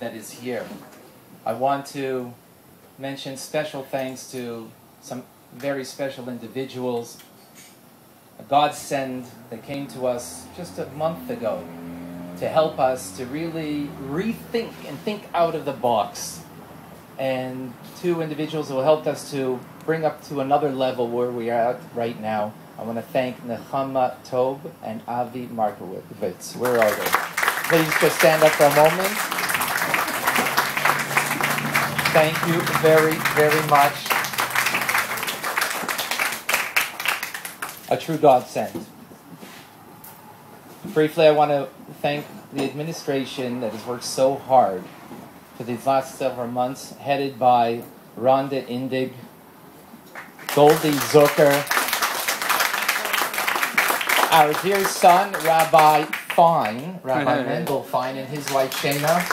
that is here. I want to mention special thanks to some very special individuals. A godsend that came to us just a month ago to help us to really rethink and think out of the box. And two individuals who helped us to bring up to another level where we are at right now. I want to thank Nechama Tob and Avi Markowitz. Where are they? Please just stand up for a moment. Thank you very, very much. A true godsend. Briefly, I want to thank the administration that has worked so hard for these last several months, headed by Rhonda Indig, Goldie Zucker, our dear son, Rabbi Fine, Rabbi Mendel Fine, and his wife, Shana.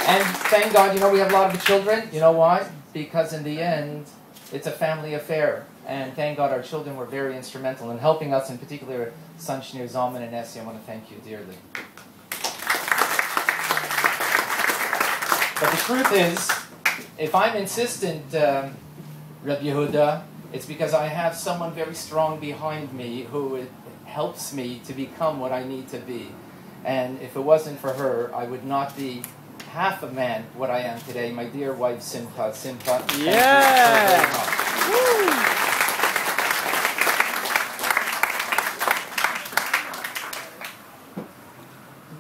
And thank God, we have a lot of children. You know why? Because in the end, it's a family affair. And thank God our children were very instrumental in helping us, in particular, son Shneur Zalman and Essie. I want to thank you dearly. But the truth is, if I'm insistent, Rabbi Yehuda, it's because I have someone very strong behind me who helps me to become what I need to be. And if it wasn't for her, I would not be half a man what I am today. My dear wife, Simcha. Simcha, thank you so very much.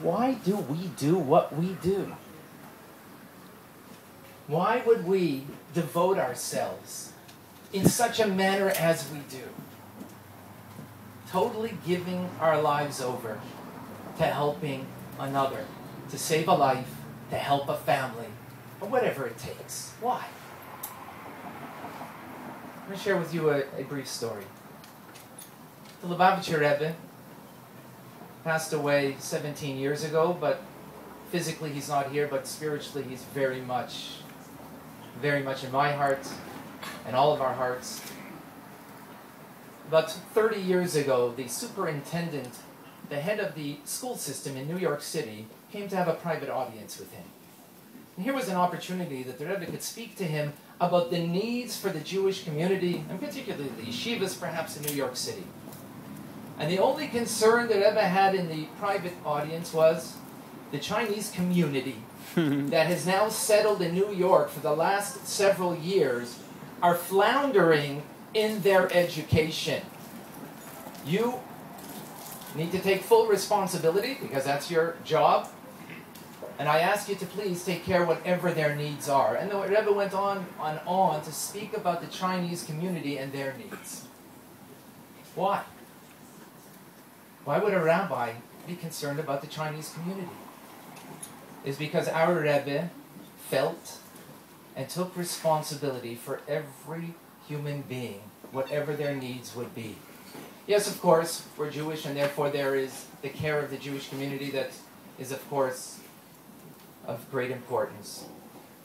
Why do we do what we do? Why would we devote ourselves in such a manner as we do? Totally giving our lives over to helping another, to save a life, to help a family, or whatever it takes. Why? I'm going to share with you a brief story. The Lubavitcher Rebbe passed away 17 years ago, but physically he's not here, but spiritually he's very much in my heart and all of our hearts. But 30 years ago, the superintendent, the head of the school system in New York City, came to have a private audience with him. And here was an opportunity that the Rebbe could speak to him about the needs for the Jewish community, and particularly the yeshivas perhaps in New York City. And the only concern that Rebbe had in the private audience was the Chinese community that has now settled in New York for the last several years are floundering in their education. You need to take full responsibility because that's your job. And I ask you to please take care of whatever their needs are. And the Rebbe went on to speak about the Chinese community and their needs. Why? Why would a rabbi be concerned about the Chinese community? It's because our Rebbe felt and took responsibility for every human being, whatever their needs would be. Yes, of course, we're Jewish, and therefore there is the care of the Jewish community that is, of course, of great importance.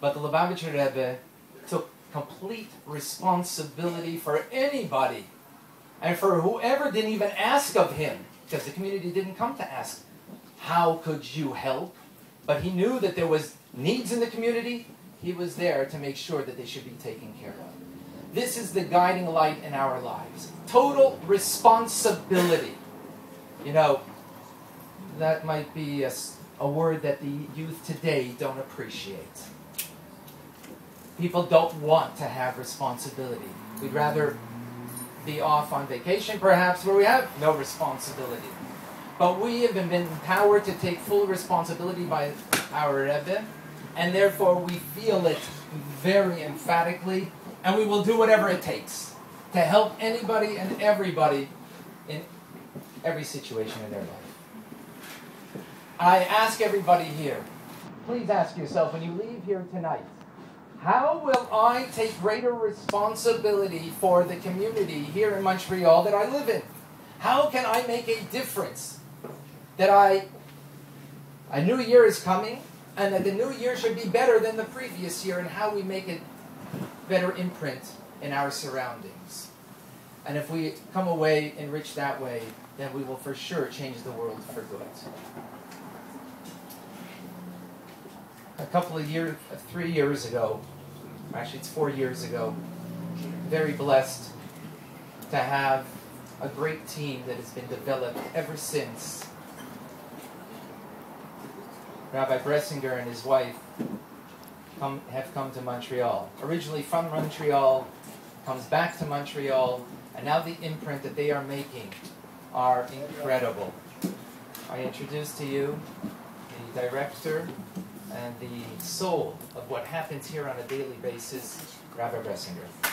But the Lubavitcher Rebbe took complete responsibility for anybody, and for whoever didn't even ask of him, because the community didn't come to ask, how could you help? But he knew that there was needs in the community. He was there to make sure that they should be taken care of. This is the guiding light in our lives. Total responsibility. That might be a word that the youth today don't appreciate. People don't want to have responsibility. We'd rather be off on vacation, perhaps, where we have no responsibility. But we have been empowered to take full responsibility by our Rebbe, and therefore we feel it very emphatically, and we will do whatever it takes to help anybody and everybody in every situation in their life. I ask everybody here, please ask yourself when you leave here tonight, how will I take greater responsibility for the community here in Montreal that I live in? How can I make a difference? That a new year is coming, and that the new year should be better than the previous year, and how we make it better imprint in our surroundings. And if we come away enriched that way, then we will for sure change the world for good. a couple of years, 3 years ago, actually it's 4 years ago, very blessed to have a great team that has been developed ever since Rabbi Bressinger and his wife have come to Montreal. Originally from Montreal, comes back to Montreal, and now the imprint that they are making are incredible. I introduce to you the director and the soul of what happens here on a daily basis, Rabbi Bressinger.